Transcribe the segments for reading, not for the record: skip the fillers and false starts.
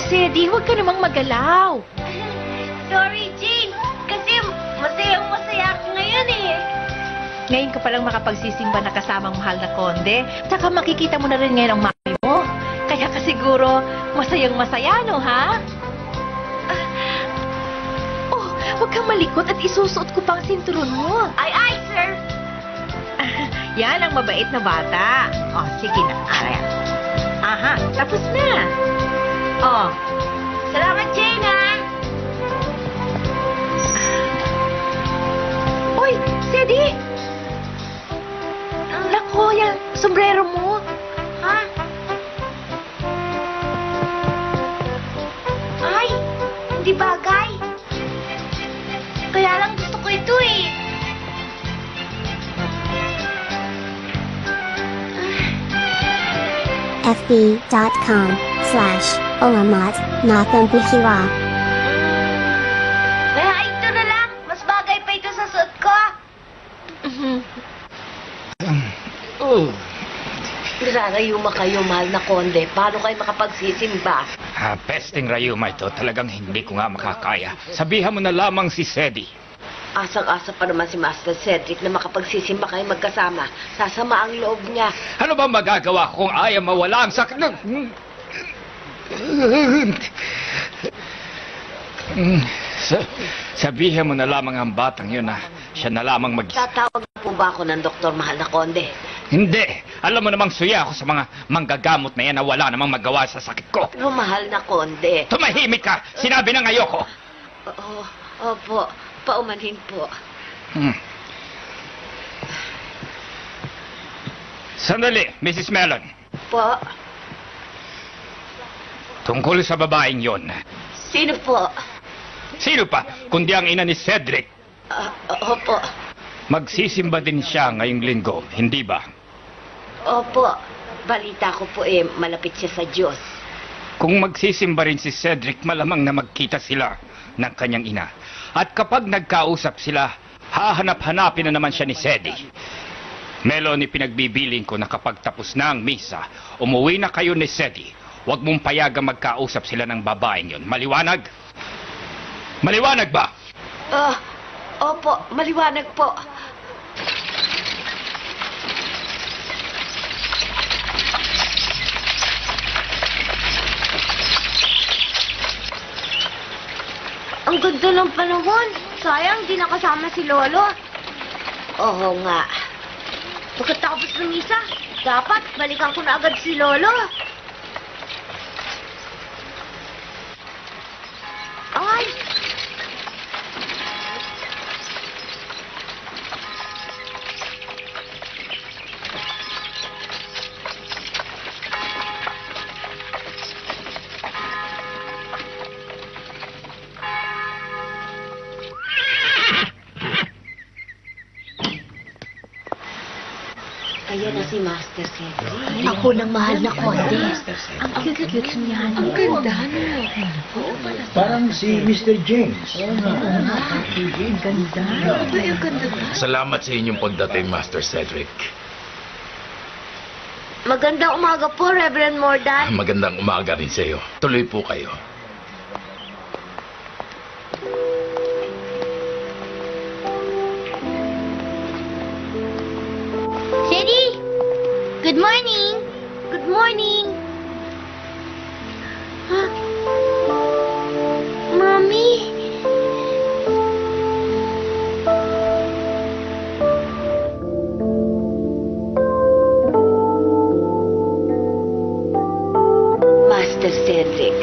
Sedi, huwag ka namang magalaw. Sorry, Jane. Kasi masayang-masaya ako ngayon eh. Ngayon ka palang makapagsisimba na kasamang mahal na konde. Tsaka makikita mo na rin ngayon ang mami mo. Kaya ka siguro masayang-masaya, no, ha? Oh, huwag kang malikot at isusuot ko pang sinturon mo. Ay, sir. Yan ang mabait na bata. Oh, sige na. Ayan. Aha, tapos na. Oh, Salamat, Jane, ha? Uy, Sedi! Nako, yan, sombrero mo. Ha? Ay, hindi bagay. Kaya lang gusto ko ito eh. fb.com/olamat.nathambihira. Kaya ito na lang. Mas bagay pa ito sa suot ko. Nararayuma kayo, mahal na konde. Paano kayo makapagsisimba? Pesting rayuma ito. Talagang hindi ko nga makakaya. Sabihan mo na lamang si Sedi. Asang-asa pa naman si Master Cedric na makapagsisimba kayo magkasama. Sasama ang loob niya. Ano ba magagawa ko kung ayaw mawala ang sakit? Sabihan mo na lamang ang batang yun na siya na lamang Tatawag na po ba ako ng doktor, mahal na konde? Hindi. Alam mo namang suya ako sa mga manggagamot na yan na wala namang magawa sa sakit ko. Pero mahal na konde. Tumahimik ka! Sinabi ng ayoko! Oo, opo. Paumanhin po. Sandali, Mrs. Mellon. Po? Tungkol sa babaeng yon. Sino po? Sino pa? Kundi ang ina ni Cedric. Opo. Magsisimba din siya ngayong linggo, hindi ba? Opo. Balita ko po malapit siya sa Diyos. Kung magsisimba rin si Cedric, malamang na magkita sila ng kanyang ina. At kapag nagkausap sila, hahanap-hanapin na naman siya ni Sedi. Melon, pinagbibiling ko na kapag tapos na ang misa, umuwi na kayo ni Sedi. Huwag mong payagang magkausap sila ng babaeng yon. Maliwanag? Maliwanag ba? Opo. Maliwanag po. Ang ganda ng panahon. Sayang, di nakasama si Lolo. Oo nga. Pagkatapos ng misa, dapat balikan ko na agad si Lolo. Ay! Ayan na si Master Cedric. Ako ng mahal na konde. Ang cute-cute niya. Ang ganda, no? Parang si Mr. James. Salamat sa inyong pagdating, Master Cedric. Magandang umaga po, Reverend Mordan. Magandang umaga rin sa iyo. Tuloy po kayo. Sedi! Good morning! Good morning! Huh? Mommy? Master Cedric.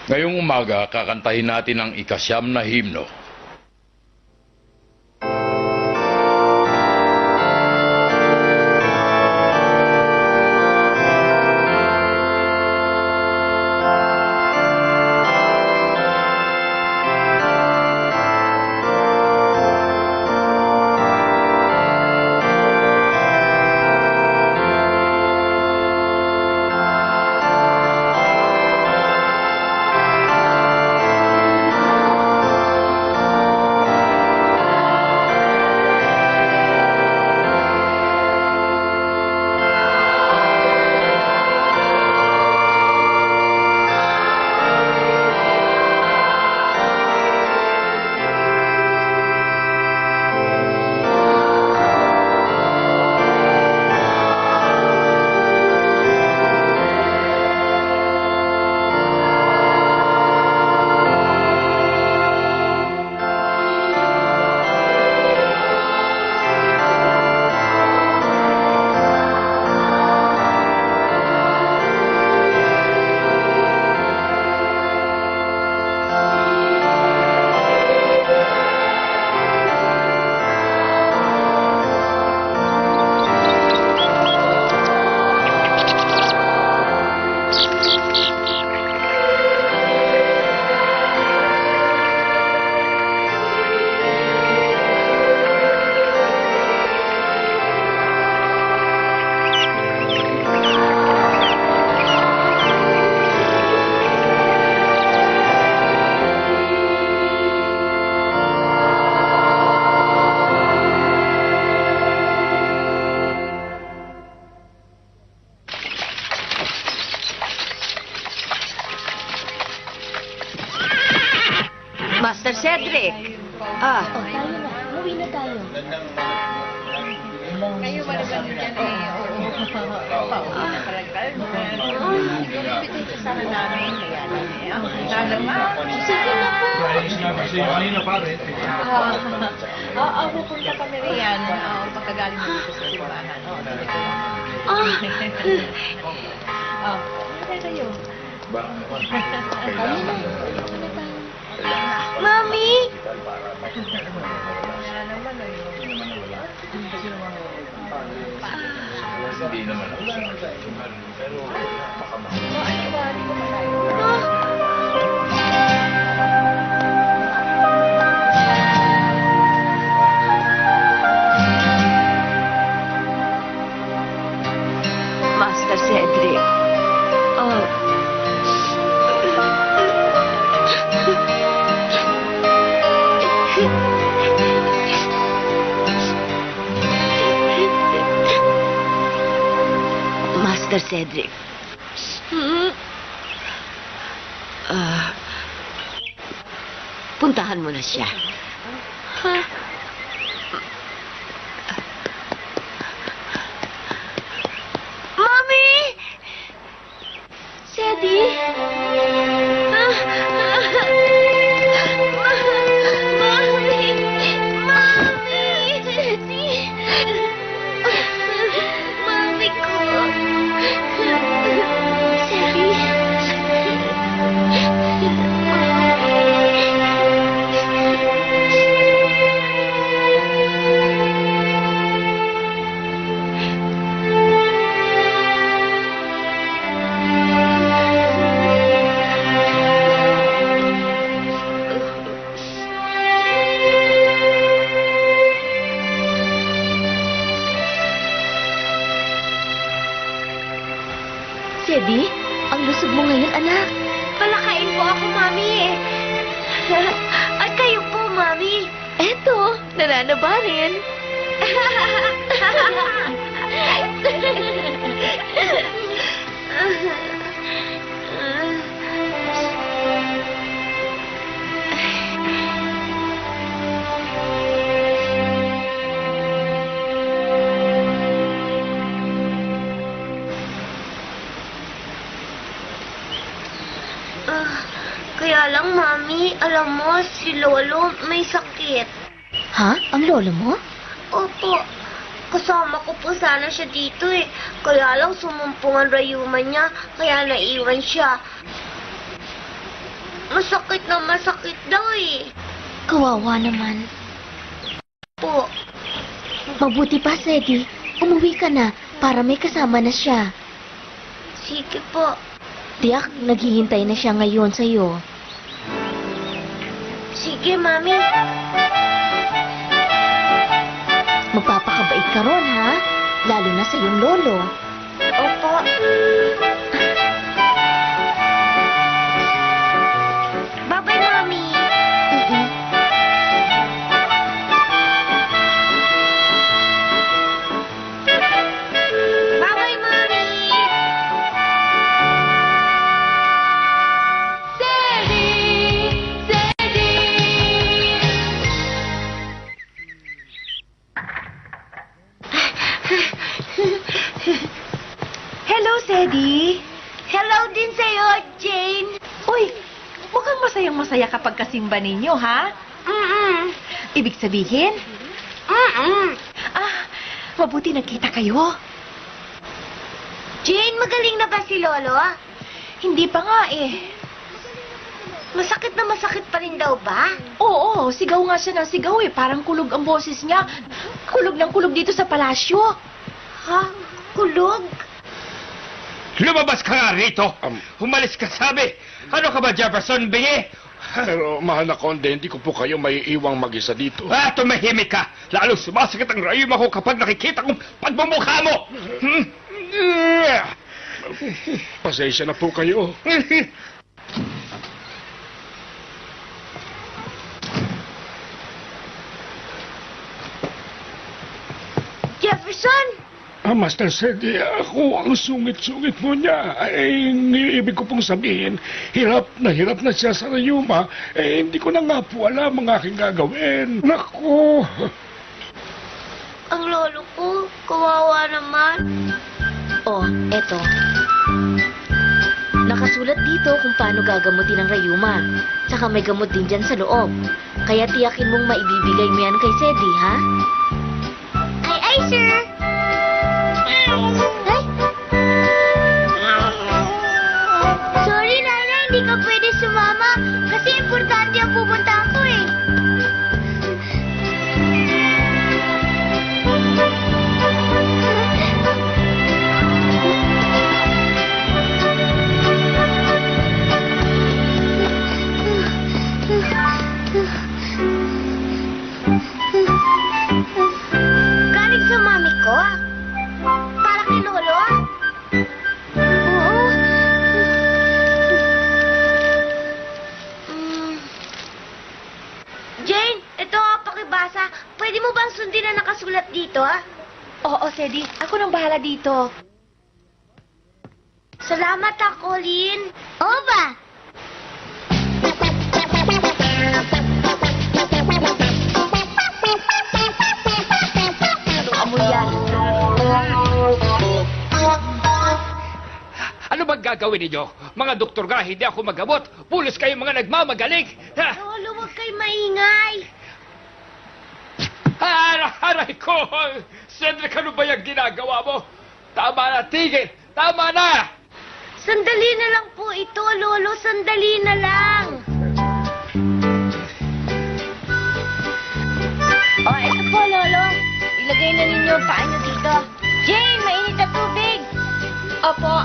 Ngayong umaga, kakantahin natin ang ikasyam na himno. Cedric. Ah, O, tayo na. Uwi na tayo. Kayo ba naman dyan eh? Pauwi na talaga. Siguro ito sana namin. Kaya lang eh. Sana ma. Sige na po. Kanina pare. Pupunta kami riyan. Pagkagaling mo dito sa simbahan. Dito ko lang. Ano kayo? Mami! Wala naman Hindi naman ako. Master Cedric. Oh. Master Cedric. Puntahan mo na siya. Mami! Sedi? Mami! Mami! Sedi! Mami ko! Sedi? Sedi, ang lusog mo ngayon, anak. Palakain po ako, Mami eh. At kayo po, Mami. Eto, nananaba rin. Kaya lang, Mami, alam mo, si Lolo may sakit. Ha? Ang lolo mo? Opo. Kasama ko po sana siya dito eh. Kaya lang sumumpong ang rayuman niya, kaya naiwan siya. Masakit na masakit daw eh. Kawawa naman. Po. Mabuti pa, Sedi. Umuwi ka na para may kasama na siya. Sige po. Tiyak, naghihintay na siya ngayon sa'yo. Sige, Mami. Magpapakabait ka ron, ha? Lalo na sa iyong lolo. Opo. Bye-bye, Mami. Bye-bye, Mami. Hello, Sedi. Hello din sa'yo, Jane. Uy, mukhang masayang-masaya kapag kasimba ninyo, ha? Ibig sabihin? Mabuti nagkita kayo. Jane, magaling na ba si Lolo? Hindi pa nga eh. Masakit na masakit pa rin daw ba? Oo, sigaw nga siya ng sigaw eh. Parang kulog ang boses niya. Kulog ng kulog dito sa palasyo. Ha? Kulog? Lumabas ka nga rito! Umalis ka, sabi! Ano ka ba, Jefferson, bingi? Pero, mahal na konde, hindi ko po kayo may iwang mag-isa dito. Tumahimik ka! Lalo sumasakit ang rayuma ko kapag nakikita kong pagmumukha mo! Pasensya na po kayo. Jefferson! Master Sedi, ako ang sungit-sungit mo niya. Ibig ko pong sabihin, hirap na siya sa rayuma. Hindi ko na nga po alam ang aking gagawin. Naku! Ang lolo ko, kawawa naman. Oh, eto. Nakasulat dito kung paano gagamutin ang rayuma. Tsaka may gamot din dyan sa loob. Kaya tiyakin mong maibibigay mo yan kay Sedi, ha? Ay, sir. Ay! Sorry, Nana, hindi ka pwede sumama. Kasi importante ang pupunta ko eh. Galing sa mami ko? Para kay Lolo? Oo. Jane, ito pakibasa. Pwede mo bang sundin na nakasulat dito, ah? Oo, Sedi. Ako nang bahala dito. Salamat, Colin. Oo ba? Ano amoy yan? Ano bang gagawin ninyo? Mga doktor nga, hindi ako magamot. Pulos kayo mga nagmamagaling. Ha? Lolo, huwag kayo maingay. Aray ko! Cedric, ano ba yung ginagawa mo? Tama na, tigil! Tama na! Sandali na lang po ito, Lolo. Sandali na lang. Oh, ito po, Lolo. Ilagay na ninyo ang paa niyo dito. Jane, mainit na tubig. Opo.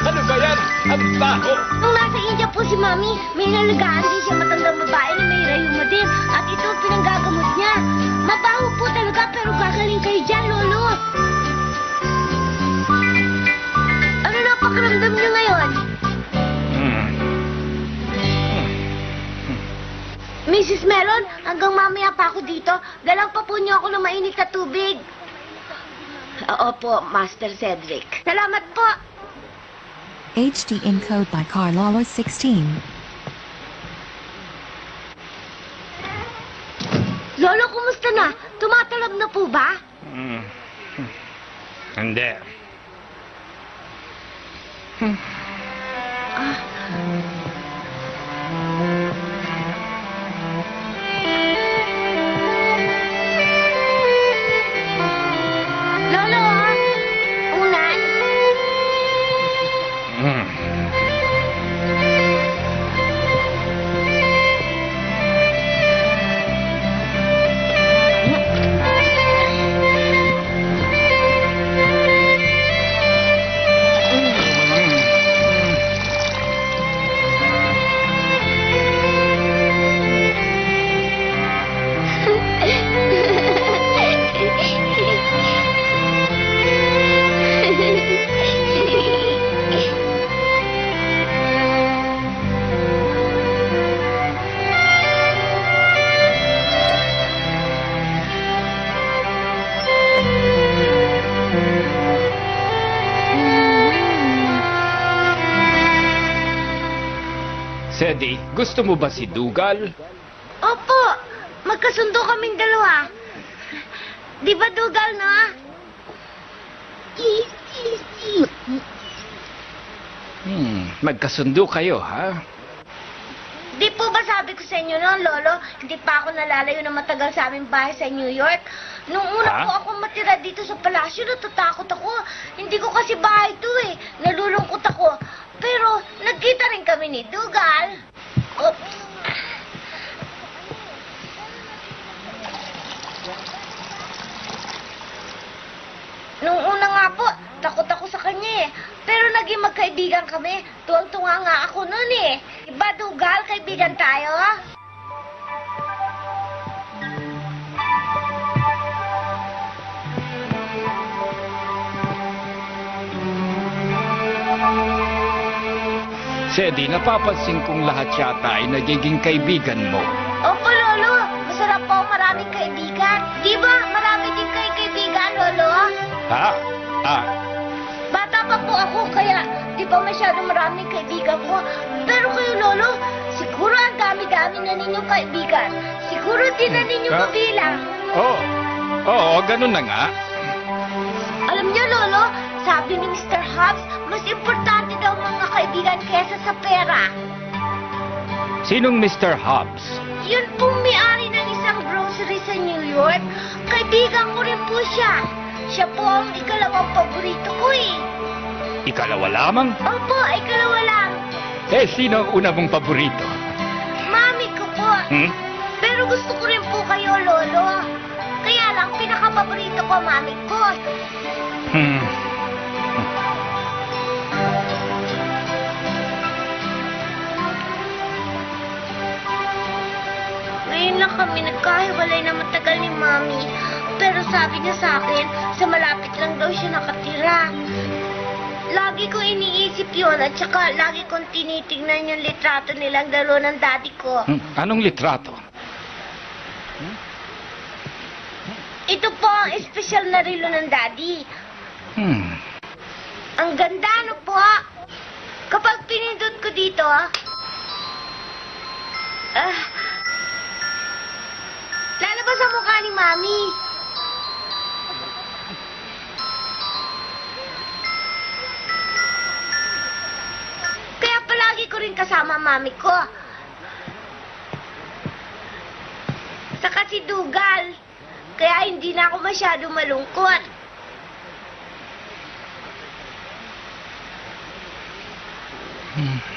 Ano ba yan? Ang baho! Nung nasa India po si Mami, may nalagaan din siya matandang babae na may rayuma din. At ito ang pinanggagamot niya. Mabaho po talaga pero gagaling kayo dyan, Lolo. Ano na pakiramdam niyo ngayon? Mrs. Melon, hanggang mamaya pa ako dito. Dalang pa po niyo ako ng mainit na tubig. Opo, Master Cedric. Salamat po. HD encode by Carlalo 16. Lolo, kumusta na? Tumatalab na po ba? Hindi. Lolo, unan? Sedi, gusto mo ba si Dugal? Opo, magkasundo kaming dalawa. Di ba, Dugal, no? Magkasundo kayo, ha? Di po ba sabi ko sa inyo noon, Lolo, hindi pa ako nalalayo na matagal sa aming bahay sa New York? Nung una Ha? po ako matira dito sa palasyo, natatakot ako. Hindi ko kasi bahay to eh. Nalulungkot ako. Pero nagkita rin kami ni Dugal. Oops. Nung una nga po, takot ako sa kanya eh. Pero naging magkaibigan kami. Tuwang-tunga nga ako noon eh. Diba, Dugal, kaibigan tayo? Sedi, napapansin kong lahat yata ay nagiging kaibigan mo. Opo, Lolo. Masarap po ang maraming kaibigan. Di ba marami din kayo kaibigan, Lolo? Ha? Bata pa po ako, kaya di ba masyadong maraming kaibigan ko? Pero kayo, Lolo, siguro ang dami-dami na ninyong kaibigan. Siguro din na ninyong kabilang. Oo, ganun na nga. Alam niyo, Lolo, sabi ni Mr. Hobbs, mas importante daw mga kaibigan kesa sa pera. Sinong Mr. Hobbs? Yun pong may-ari ng isang grocery sa New York. Kaibigan ko rin po siya. Siya po ang ikalawang paborito ko eh. Ikalawa lamang? Opo, ikalawa lang. Sino ang una mong paborito? Mami ko po. Pero gusto ko rin po kayo, Lolo. Kaya lang, pinaka-paborito ko, mami ko. Ngayon lang kami nagkahiwalay na matagal ni Mami. Pero sabi niya sa akin, sa malapit lang daw siya nakatira. Lagi ko iniisip yun at saka lagi kong tinitingnan yung litrato nilang dalawa ng daddy ko. Anong litrato? Ito po ang espesyal na relo ng daddy. Ang ganda, ano po? Kapag pinindot ko dito, lalabas ang mukha ni Mami. Kaya palagi ko rin kasama Mami ko. Saka si Dugal. Kaya hindi na ako masyado malungkot. Hmm.